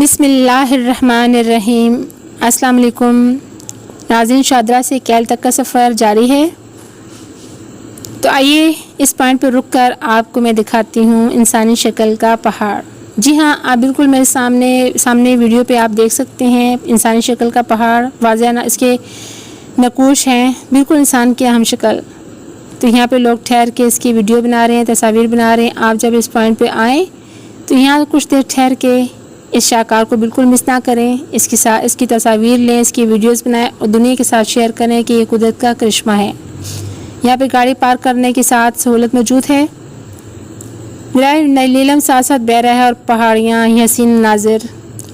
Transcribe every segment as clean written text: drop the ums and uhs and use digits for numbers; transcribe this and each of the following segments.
بسم اللہ الرحمن الرحیم۔ السلام علیکم ناظرین، شادرہ سے کیل تک کا سفر جاری ہے۔ تو آئیے اس پوائنٹ پہ رک کر آپ کو میں دکھاتی ہوں انسانی شکل کا پہاڑ۔ جی ہاں، آپ بالکل میرے سامنے ویڈیو پہ آپ دیکھ سکتے ہیں انسانی شکل کا پہاڑ، واضح اس کے نقوش ہیں بالکل انسان کے ہم شکل۔ تو یہاں پہ لوگ ٹھہر کے اس کی ویڈیو بنا رہے ہیں، تصاویر بنا رہے ہیں۔ آپ جب اس پوائنٹ پہ آئیں تو یہاں کچھ دیر ٹھہر کے اس شاہکار کو بالکل مس نہ کریں، اس کی تصاویر لیں، اس کی ویڈیوز بنائیں اور دنیا کے ساتھ شیئر کریں کہ یہ قدرت کا کرشمہ ہے۔ یہاں پہ گاڑی پارک کرنے کے ساتھ سہولت موجود ہے۔ نیلم ساتھ ساتھ بہہ رہا ہے اور پہاڑیاں، یہ حسین مناظر۔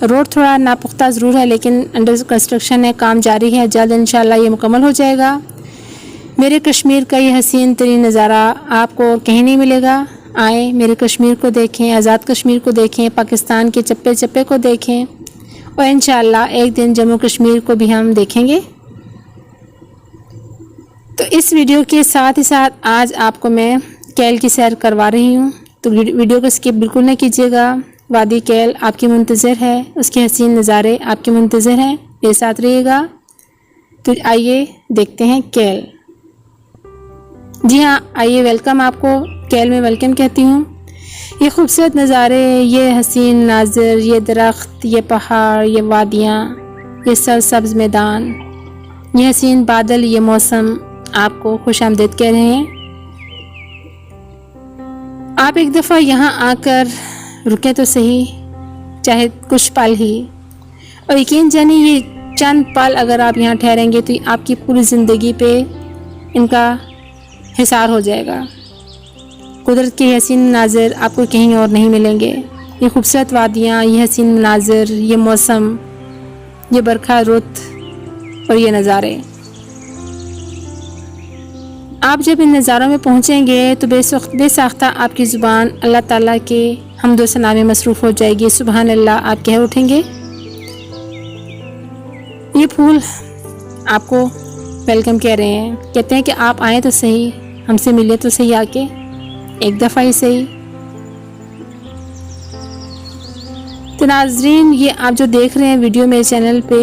روڈ تھوڑا ناپختہ ضرور ہے لیکن انڈر کنسٹرکشن ہے، کام جاری ہے، جلد انشاءاللہ یہ مکمل ہو جائے گا۔ میرے کشمیر کا یہ حسین ترین نظارہ آپ کو کہیں نہیں ملے گا۔ آئیں میرے کشمیر کو دیکھیں، آزاد کشمیر کو دیکھیں، پاکستان کے چپے چپے کو دیکھیں اور انشاءاللہ ایک دن جموں کشمیر کو بھی ہم دیکھیں گے۔ تو اس ویڈیو کے ساتھ ہی ساتھ آج آپ کو میں کیل کی سیر کروا رہی ہوں، تو ویڈیو کو اسکپ بالکل نہ کیجیے گا۔ وادی کیل آپ کی منتظر ہے، اس کے حسین نظارے آپ کے منتظر ہیں، میرے ساتھ رہیے گا۔ تو آئیے دیکھتے ہیں کیل۔ جی ہاں، آئیے، ویلکم، آپ کو کیل میں ویلکم کہتی ہوں۔ یہ خوبصورت نظارے، یہ حسین مناظر، یہ درخت، یہ پہاڑ، یہ وادیاں، یہ سرسبز میدان، یہ حسین بادل، یہ موسم آپ کو خوش آمدید کہہ رہے ہیں۔ آپ ایک دفعہ یہاں آ کر رکیں تو صحیح، چاہے کچھ پل ہی، اور یقین جانی یہ چند پل اگر آپ یہاں ٹھہریں گے تو آپ کی پوری زندگی پہ ان کا حصار ہو جائے گا۔ قدرت کے حسین مناظر آپ کو کہیں اور نہیں ملیں گے۔ یہ خوبصورت وادیاں، یہ حسین مناظر، یہ موسم، یہ برکھا رت اور یہ نظارے، آپ جب ان نظاروں میں پہنچیں گے تو بے ساختہ آپ کی زبان اللہ تعالیٰ کے حمد و ثنا میں مصروف ہو جائے گی۔ سبحان اللہ آپ کہہ اٹھیں گے۔ یہ پھول آپ کو ویلکم کہہ رہے ہیں، کہتے ہیں کہ آپ آئیں تو صحیح، ہم سے ملے تو صحیح، آ کے ایک دفعہ ہی صحیح۔ تو ناظرین، یہ آپ جو دیکھ رہے ہیں ویڈیو میرے چینل پہ،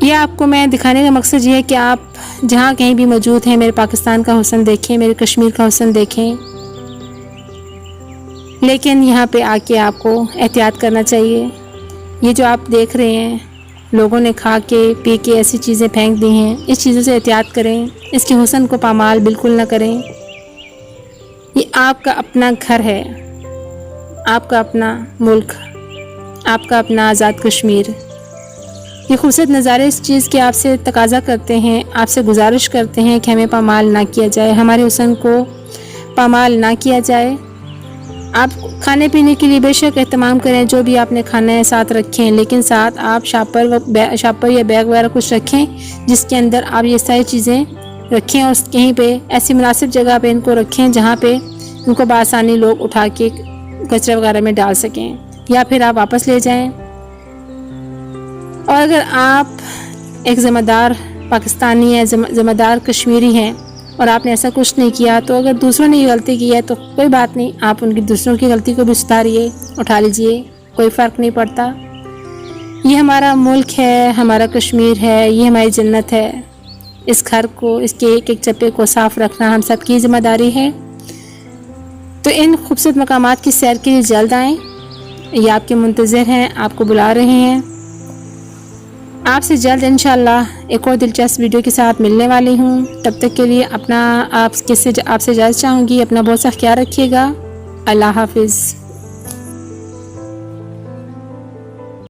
یہ آپ کو میں دکھانے کا مقصد یہ ہے کہ آپ جہاں کہیں بھی موجود ہیں میرے پاکستان کا حسن دیکھیں، میرے کشمیر کا حسن دیکھیں، لیکن یہاں پہ آ کے آپ کو احتیاط کرنا چاہیے۔ یہ جو آپ دیکھ رہے ہیں لوگوں نے کھا کے پی کے ایسی چیزیں پھینک دی ہیں، اس چیزوں سے احتیاط کریں، اس کے حسن کو پامال بالکل نہ کریں۔ یہ آپ کا اپنا گھر ہے، آپ کا اپنا ملک، آپ کا اپنا آزاد کشمیر۔ یہ خوبصورت نظارے اس چیز کے آپ سے تقاضا کرتے ہیں، آپ سے گزارش کرتے ہیں کہ ہمیں پامال نہ کیا جائے، ہمارے حسن کو پامال نہ کیا جائے۔ آپ کھانے پینے کے لیے بے شک اہتمام کریں، جو بھی آپ نے کھانا ہے ساتھ رکھیں، لیکن ساتھ آپ شاپر یا بیگ وغیرہ کچھ رکھیں جس کے اندر آپ یہ ساری چیزیں رکھیں، اور کہیں پہ ایسی مناسب جگہ پہ ان کو رکھیں جہاں پہ ان کو بآسانی لوگ اٹھا کے کچرے وغیرہ میں ڈال سکیں، یا پھر آپ واپس لے جائیں۔ اور اگر آپ ایک ذمہ دار پاکستانی ہیں، ذمہ دار کشمیری ہیں، اور آپ نے ایسا کچھ نہیں کیا، تو اگر دوسروں نے یہ غلطی کی ہے تو کوئی بات نہیں، آپ ان کی دوسروں کی غلطی کو بھی سدھاریے، اٹھا لیجئے، کوئی فرق نہیں پڑتا۔ یہ ہمارا ملک ہے، ہمارا کشمیر ہے، یہ ہماری جنت ہے۔ اس گھر کو، اس کے ایک ایک چپے کو صاف رکھنا ہم سب کی ذمہ داری ہے۔ تو ان خوبصورت مقامات کی سیر کے لیے جلد آئیں، یہ آپ کے منتظر ہیں، آپ کو بلا رہے ہیں۔ آپ سے جلد انشاءاللہ ایک اور دلچسپ ویڈیو کے ساتھ ملنے والی ہوں۔ تب تک کے لیے آپ سے اجازت چاہوں گی، اپنا بہت سا خیال رکھیے گا۔ اللہ حافظ۔